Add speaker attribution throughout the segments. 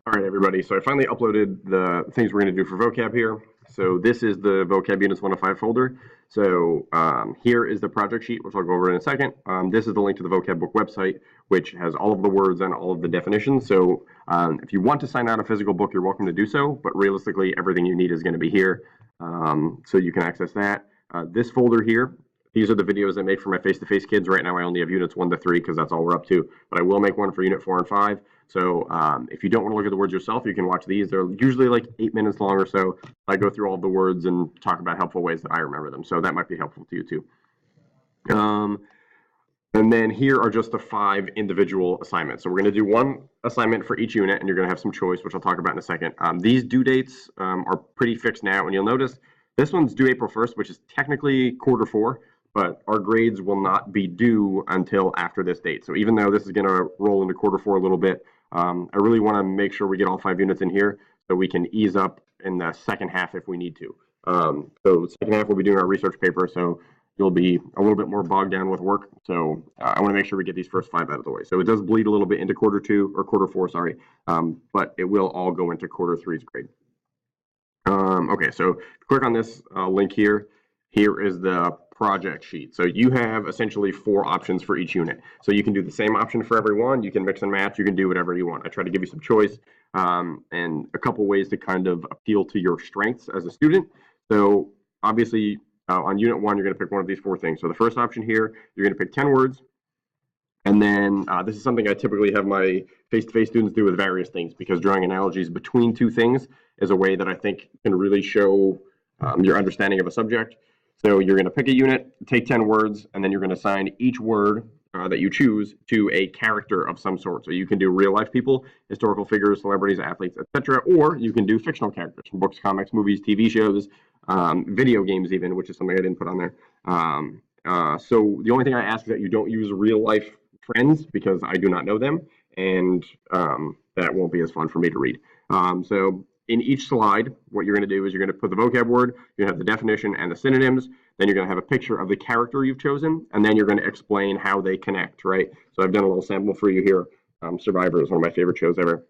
Speaker 1: All right, everybody. So I finally uploaded the things we're going to do for vocab here. So this is the vocab units 1 to 5 folder. So here is the project sheet, which I'll go over in a second. This is the link to the vocab book website, which has all of the words and all of the definitions. So if you want to sign out a physical book, you're welcome to do so. But realistically, everything you need is going to be here. So you can access that. This folder here, these are the videos I make for my face-to-face kids. Right now I only have units 1 to 3 because that's all we're up to. But I will make one for unit 4 and 5. So if you don't want to look at the words yourself, you can watch these. They're usually like 8 minutes long or so. I go through all the words and talk about helpful ways that I remember them. So that might be helpful to you too. And then here are just the 5 individual assignments. So we're going to do one assignment for each unit, and you're going to have some choice, which I'll talk about in a second. These due dates are pretty fixed now, and you'll notice this one's due April 1st, which is technically quarter 4. But our grades will not be due until after this date. So even though this is going to roll into quarter 4 a little bit, I really want to make sure we get all 5 units in here so we can ease up in the second half if we need to. So the second half we'll be doing our research paper, so you'll be a little bit more bogged down with work. So I want to make sure we get these first 5 out of the way. So it does bleed a little bit into quarter 2 or quarter 4, sorry, but it will all go into quarter 3's grade. Okay, so click on this link here. Here is the project sheet. So you have essentially 4 options for each unit. So you can do the same option for everyone. You can mix and match. You can do whatever you want. I try to give you some choice and a couple ways to kind of appeal to your strengths as a student. So obviously on unit 1, you're going to pick one of these 4 things. So the first option here, you're going to pick 10 words. And then this is something I typically have my face-to-face students do with various things, because drawing analogies between 2 things is a way that I think can really show your understanding of a subject. So you're going to pick a unit, take 10 words, and then you're going to assign each word that you choose to a character of some sort. So you can do real-life people, historical figures, celebrities, athletes, etc., or you can do fictional characters from books, comics, movies, TV shows, video games even, which is something I didn't put on there. So the only thing I ask is that you don't use real-life friends, because I do not know them, and that won't be as fun for me to read. So in each slide, what you're going to do is you're going to put the vocab word, you're going to have the definition and the synonyms, then you're going to have a picture of the character you've chosen, and then you're going to explain how they connect, right? So I've done a little sample for you here. Survivor is one of my favorite shows ever.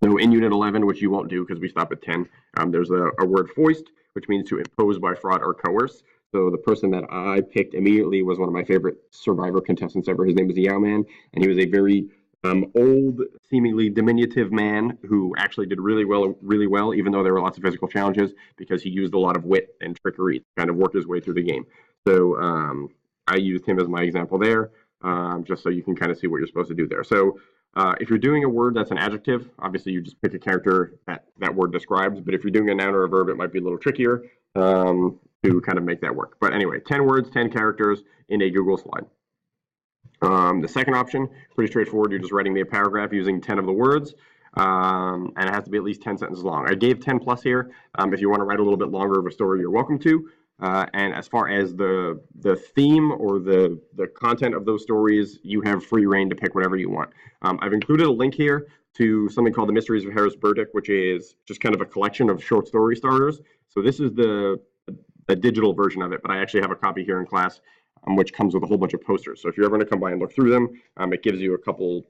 Speaker 1: So in Unit 11, which you won't do because we stop at 10, there's a word foist, which means to impose by fraud or coerce. So the person that I picked immediately was one of my favorite Survivor contestants ever. His name was Yao Man, and he was a very old, seemingly diminutive man who actually did really well, even though there were lots of physical challenges, because he used a lot of wit and trickery to kind of work his way through the game. So I used him as my example there, just so you can kind of see what you're supposed to do there. So if you're doing a word that's an adjective, obviously you just pick a character that word describes, but if you're doing a noun or a verb, it might be a little trickier to kind of make that work. But anyway, 10 words, 10 characters in a Google slide. The second option, pretty straightforward. You're just writing me a paragraph using 10 of the words, and it has to be at least 10 sentences long. I gave 10 plus here. If you want to write a little bit longer of a story, you're welcome to. And as far as the theme or the content of those stories, you have free reign to pick whatever you want. I've included a link here to something called The Mysteries of Harris Burdick, which is just kind of a collection of short story starters. So this is the digital version of it, but I actually have a copy here in class, which comes with a whole bunch of posters. So if you're ever going to come by and look through them, it gives you a couple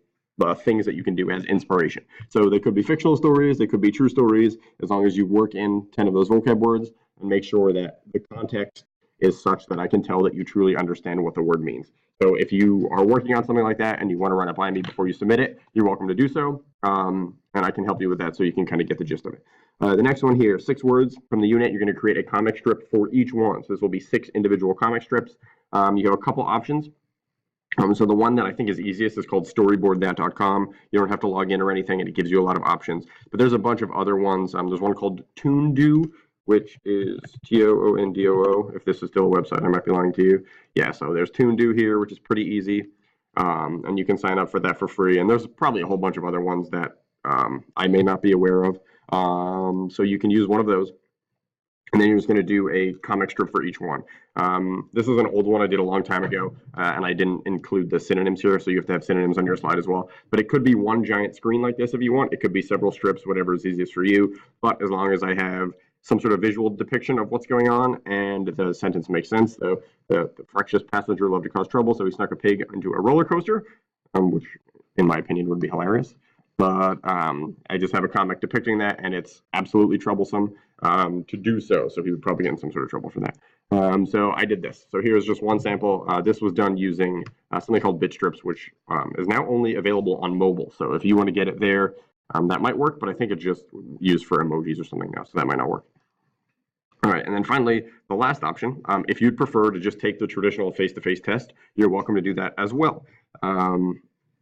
Speaker 1: things that you can do as inspiration. So they could be fictional stories, they could be true stories, as long as you work in 10 of those vocab words and make sure that the context is such that I can tell that you truly understand what the word means. So if you are working on something like that and you want to run it by me before you submit it, you're welcome to do so, and I can help you with that so you can kind of get the gist of it. The next one here, 6 words from the unit. You're going to create a comic strip for each one. So this will be 6 individual comic strips. You have a couple options. So the one that I think is easiest is called storyboardthat.com. You don't have to log in or anything, and it gives you a lot of options. But there's a bunch of other ones. There's one called Toondoo, which is Toondoo. If this is still a website, I might be lying to you. Yeah, so there's Toondoo here, which is pretty easy. And you can sign up for that for free. And there's probably a whole bunch of other ones that I may not be aware of. So you can use one of those. And then you're just going to do a comic strip for each one. This is an old one I did a long time ago, and I didn't include the synonyms here, so you have to have synonyms on your slide as well. But it could be one giant screen like this if you want. It could be several strips, whatever is easiest for you. But as long as I have some sort of visual depiction of what's going on and the sentence makes sense. So the fractious passenger loved to cause trouble, so he snuck a pig into a roller coaster, which in my opinion would be hilarious. but I just have a comic depicting that, and it's absolutely troublesome to do so. So he would probably get in some sort of trouble for that. So I did this. So here's just one sample. This was done using something called bit strips, which is now only available on mobile. So if you want to get it there, that might work, but I think it's just used for emojis or something now, so that might not work. All right, and then finally, the last option, if you'd prefer to just take the traditional face-to-face test, you're welcome to do that as well.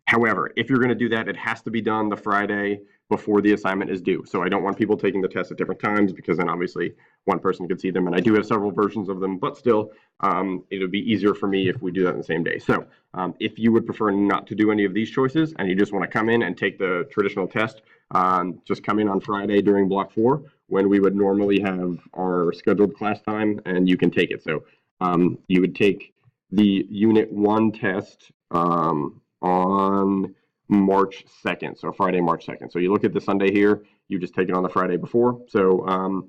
Speaker 1: However, if you're going to do that, it has to be done the Friday before the assignment is due. So I don't want people taking the test at different times, because then obviously one person could see them, and I do have several versions of them, but still, it would be easier for me if we do that on the same day. So if you would prefer not to do any of these choices and you just want to come in and take the traditional test, just come in on Friday during block 4 when we would normally have our scheduled class time, and you can take it. So you would take the Unit 1 test on March 2nd, so Friday, March 2nd. So you look at the Sunday here, you just take it on the Friday before. So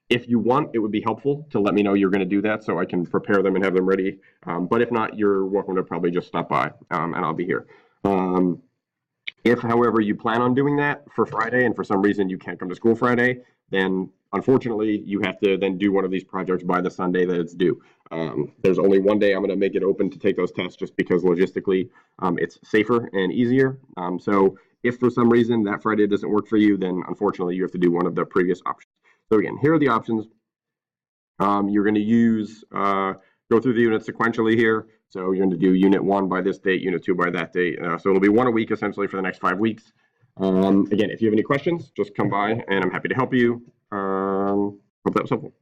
Speaker 1: if you want, it would be helpful to let me know you're going to do that so I can prepare them and have them ready. But if not, you're welcome to probably just stop by, and I'll be here. If, however, you plan on doing that for Friday and for some reason you can't come to school Friday, then unfortunately you have to then do one of these projects by the Sunday that it's due. There's only one day I'm going to make it open to take those tests, just because logistically it's safer and easier. So if for some reason that Friday doesn't work for you, then unfortunately you have to do one of the previous options. So again, here are the options. You're going to use, go through the units sequentially here. So you're going to do Unit 1 by this date, Unit 2 by that date. So it'll be one a week essentially for the next 5 weeks. Again, if you have any questions, just come by and I'm happy to help you. Hope that was helpful.